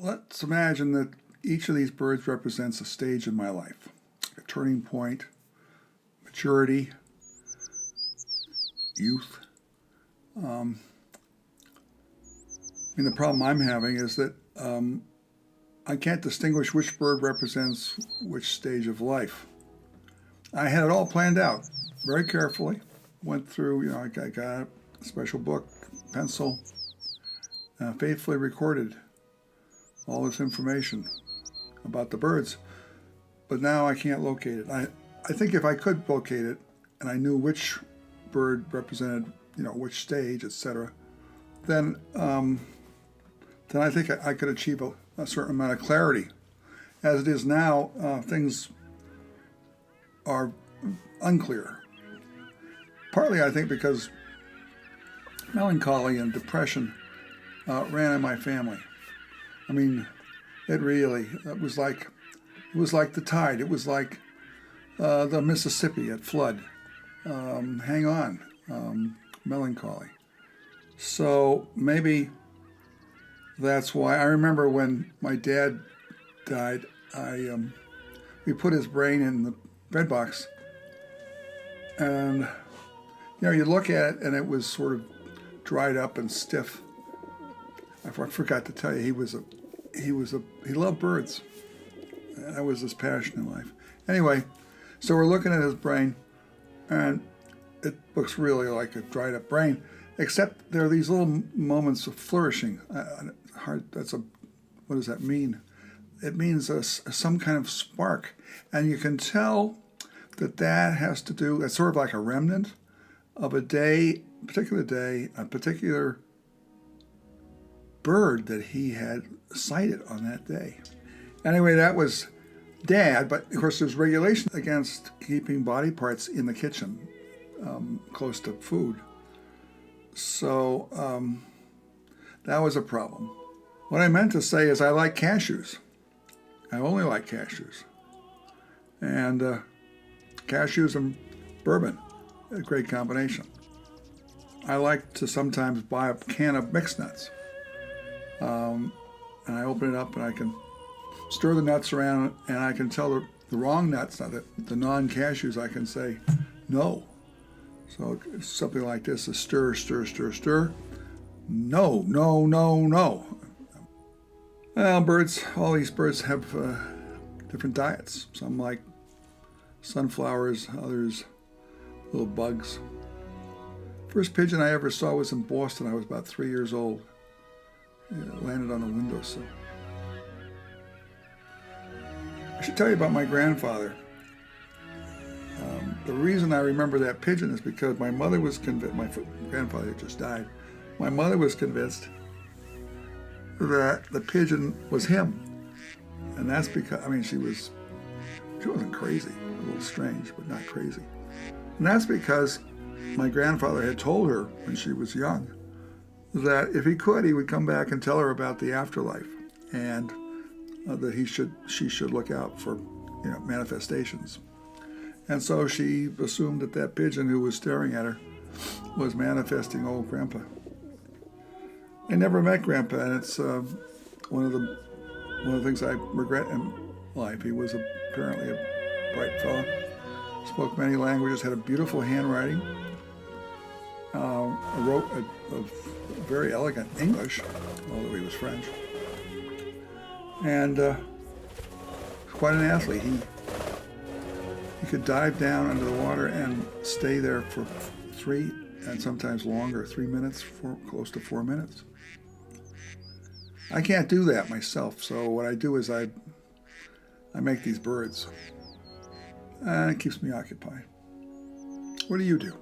Let's imagine that each of these birds represents a stage in my life, a turning point, maturity, youth. The problem I'm having is that I can't distinguish which bird represents which stage of life. I had it all planned out very carefully. Went through, I got a special book, pencil, faithfully recorded all this information about the birds, but now I can't locate it. I think if I could locate it and I knew which bird represented, which stage, etc., then I think I could achieve a certain amount of clarity. As it is now, things are unclear. Partly, I think, because melancholy and depression ran in my family. It was like the tide. It was like the Mississippi at flood. Hang on, melancholy. So maybe that's why. I remember when my dad died, we put his brain in the bread box, and you look at it and it was sort of dried up and stiff. I forgot to tell you, he loved birds. That was his passion in life. Anyway, so we're looking at his brain, and it looks really like a dried up brain, except there are these little moments of flourishing. What does that mean? It means some kind of spark, and you can tell that has to do. It's sort of like a remnant of a particular day, a particular bird that he had sighted on that day. Anyway, that was Dad, but of course there's regulation against keeping body parts in the kitchen, close to food. So that was a problem. What I meant to say is I like cashews. I only like cashews. And cashews and bourbon, a great combination. I like to sometimes buy a can of mixed nuts. And I open it up and I can stir the nuts around, and I can tell the wrong nuts, the non-cashews, I can say no. So it's something like this: a stir, stir, stir, stir. No, no, no, no. Well, all these birds have different diets. Some like sunflowers, others little bugs. First pigeon I ever saw was in Boston. I was about 3 years old. It landed on the windowsill. I should tell you about my grandfather. The reason I remember that pigeon is because my mother was convinced. My grandfather just died. My mother was convinced that the pigeon was him, and that's because she wasn't crazy, a little strange, but not crazy. And that's because my grandfather had told her when she was young that if he could, he would come back and tell her about the afterlife, and that she should look out for manifestations. And so she assumed that pigeon who was staring at her was manifesting old Grandpa. I never met Grandpa, and it's one of the things I regret in life. He was apparently a bright fellow, spoke many languages, had a beautiful handwriting, wrote a very elegant English, although he was French, and quite an athlete. He could dive down under the water and stay there for 3 and sometimes longer, 3 minutes, close to 4 minutes. I can't do that myself, so what I do is I make these birds, and it keeps me occupied. What do you do?